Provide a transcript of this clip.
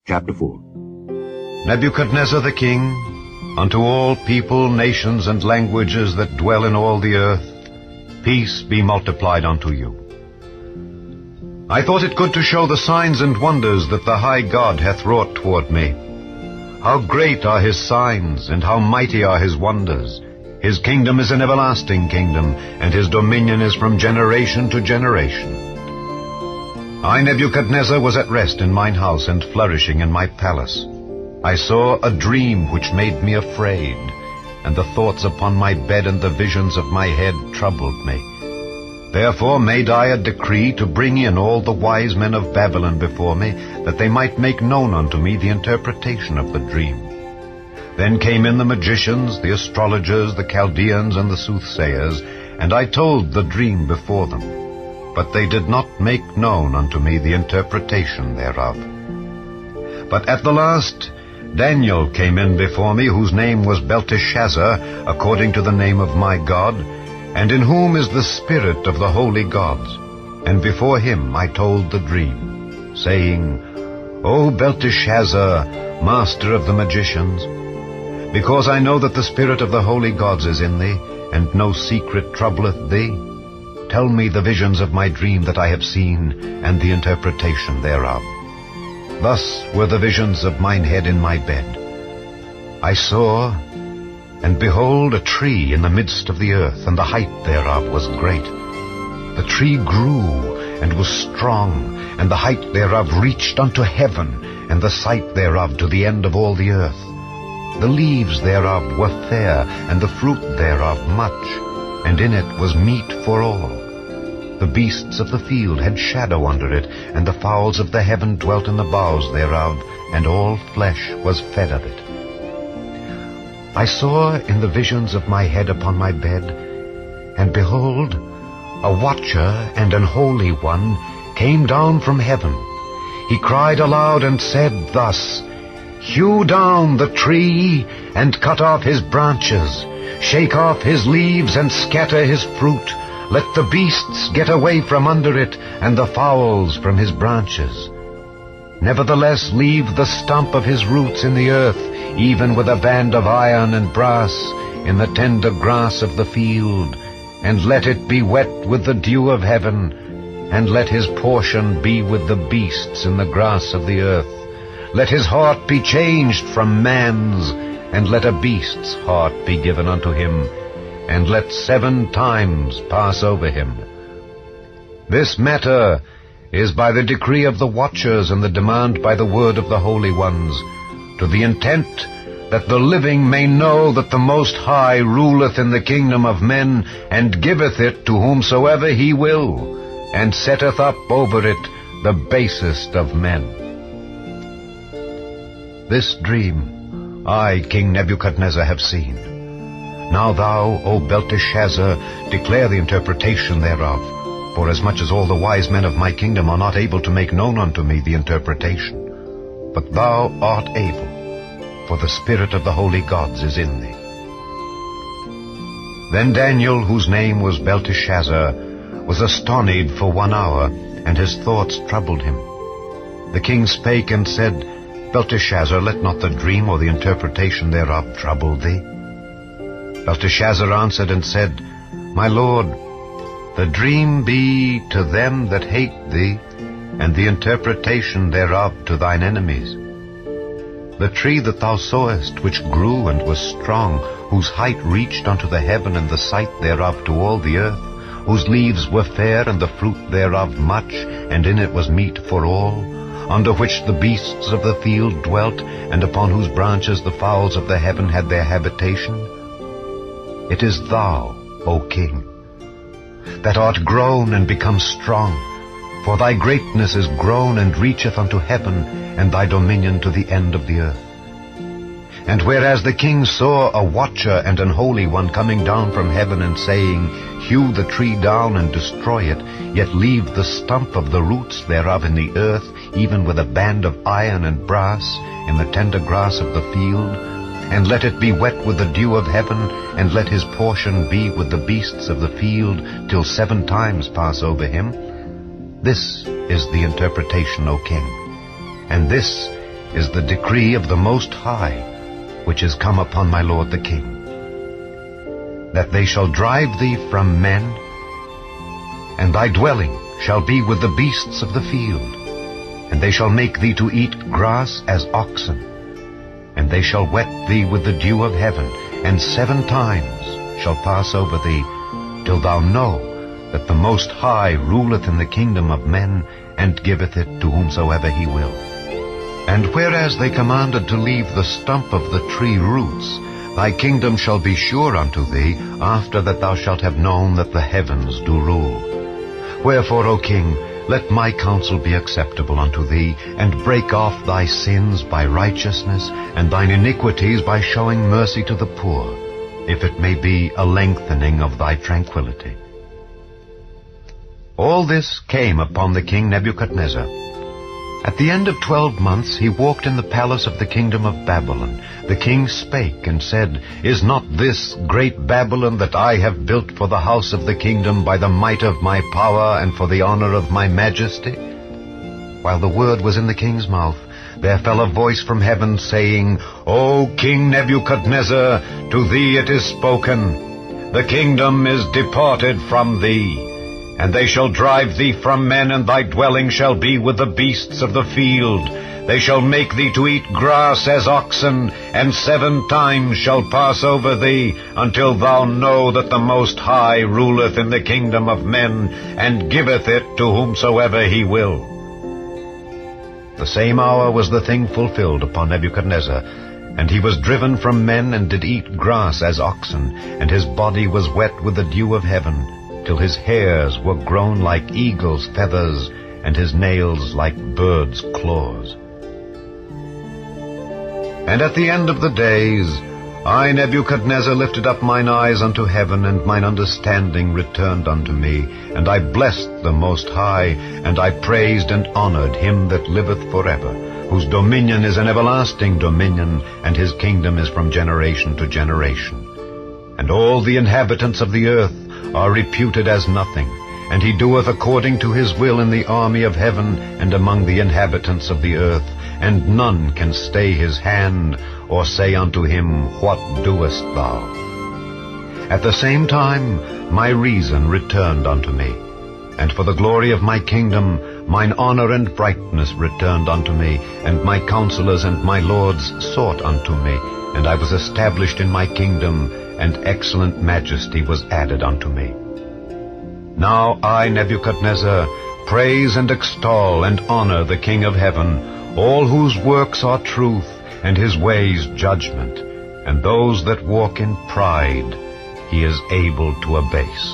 Chapter 4. Nebuchadnezzar the king, unto all people, nations, and languages that dwell in all the earth, peace be multiplied unto you. I thought it good to show the signs and wonders that the high God hath wrought toward me. How great are his signs, and how mighty are his wonders! His kingdom is an everlasting kingdom, and his dominion is from generation to generation. I, Nebuchadnezzar, was at rest in mine house, and flourishing in my palace. I saw a dream which made me afraid, and the thoughts upon my bed and the visions of my head troubled me. Therefore made I a decree to bring in all the wise men of Babylon before me, that they might make known unto me the interpretation of the dream. Then came in the magicians, the astrologers, the Chaldeans, and the soothsayers, and I told the dream before them. But they did not make known unto me the interpretation thereof. But at the last Daniel came in before me, whose name was Belteshazzar, according to the name of my God, and in whom is the spirit of the holy gods. And before him I told the dream, saying, O Belteshazzar, master of the magicians, because I know that the spirit of the holy gods is in thee, and no secret troubleth thee, tell me the visions of my dream that I have seen, and the interpretation thereof. Thus were the visions of mine head in my bed. I saw, and behold, a tree in the midst of the earth, and the height thereof was great. The tree grew, and was strong, and the height thereof reached unto heaven, and the sight thereof to the end of all the earth. The leaves thereof were fair, and the fruit thereof much, and in it was meat for all. The beasts of the field had shadow under it, and the fowls of the heaven dwelt in the boughs thereof, and all flesh was fed of it. I saw in the visions of my head upon my bed, and behold, a watcher and an holy one came down from heaven. He cried aloud and said thus, Hew down the tree, and cut off his branches, shake off his leaves, and scatter his fruit. Let the beasts get away from under it, and the fowls from his branches. Nevertheless leave the stump of his roots in the earth, even with a band of iron and brass, in the tender grass of the field, and let it be wet with the dew of heaven, and let his portion be with the beasts in the grass of the earth. Let his heart be changed from man's, and let a beast's heart be given unto him, and let 7 times pass over him. This matter is by the decree of the watchers, and the demand by the word of the holy ones, to the intent that the living may know that the Most High ruleth in the kingdom of men, and giveth it to whomsoever he will, and setteth up over it the basest of men. This dream I, King Nebuchadnezzar, have seen. Now thou, O Belteshazzar, declare the interpretation thereof, forasmuch as all the wise men of my kingdom are not able to make known unto me the interpretation. But thou art able, for the spirit of the holy gods is in thee. Then Daniel, whose name was Belteshazzar, was astonied for 1 hour, and his thoughts troubled him. The king spake and said, Belteshazzar, let not the dream or the interpretation thereof trouble thee. Belteshazzar answered and said, My lord, the dream be to them that hate thee, and the interpretation thereof to thine enemies. The tree that thou sawest, which grew and was strong, whose height reached unto the heaven, and the sight thereof to all the earth, whose leaves were fair, and the fruit thereof much, and in it was meat for all, under which the beasts of the field dwelt, and upon whose branches the fowls of the heaven had their habitation. It is thou, O king, that art grown and become strong, for thy greatness is grown and reacheth unto heaven, and thy dominion to the end of the earth. And whereas the king saw a watcher and an holy one coming down from heaven, and saying, Hew the tree down and destroy it, yet leave the stump of the roots thereof in the earth, even with a band of iron and brass, in the tender grass of the field, and let it be wet with the dew of heaven, and let his portion be with the beasts of the field, till 7 times pass over him. This is the interpretation, O king, and this is the decree of the Most High, which is come upon my lord the king, that they shall drive thee from men, and thy dwelling shall be with the beasts of the field, and they shall make thee to eat grass as oxen, and they shall wet thee with the dew of heaven, and 7 times shall pass over thee, till thou know that the Most High ruleth in the kingdom of men, and giveth it to whomsoever he will. And whereas they commanded to leave the stump of the tree roots, thy kingdom shall be sure unto thee, after that thou shalt have known that the heavens do rule. Wherefore, O king, let my counsel be acceptable unto thee, and break off thy sins by righteousness, and thine iniquities by showing mercy to the poor, if it may be a lengthening of thy tranquility. All this came upon the king Nebuchadnezzar. At the end of 12 months he walked in the palace of the kingdom of Babylon. The king spake and said, Is not this great Babylon that I have built for the house of the kingdom by the might of my power and for the honor of my majesty? While the word was in the king's mouth, there fell a voice from heaven, saying, O King Nebuchadnezzar, to thee it is spoken, the kingdom is departed from thee. And they shall drive thee from men, and thy dwelling shall be with the beasts of the field. They shall make thee to eat grass as oxen, and 7 times shall pass over thee, until thou know that the Most High ruleth in the kingdom of men, and giveth it to whomsoever he will. The same hour was the thing fulfilled upon Nebuchadnezzar, and he was driven from men, and did eat grass as oxen, and his body was wet with the dew of heaven, till his hairs were grown like eagle's feathers, and his nails like birds' claws. And at the end of the days, I, Nebuchadnezzar, lifted up mine eyes unto heaven, and mine understanding returned unto me, and I blessed the Most High, and I praised and honored him that liveth forever, whose dominion is an everlasting dominion, and his kingdom is from generation to generation. And all the inhabitants of the earth are reputed as nothing, and he doeth according to his will in the army of heaven and among the inhabitants of the earth, and none can stay his hand, or say unto him, What doest thou? At the same time my reason returned unto me, and for the glory of my kingdom mine honor and brightness returned unto me, and my counselors and my lords sought unto me, and I was established in my kingdom, and excellent majesty was added unto me. Now I, Nebuchadnezzar, praise and extol and honor the King of heaven, all whose works are truth, and his ways judgment, and those that walk in pride he is able to abase.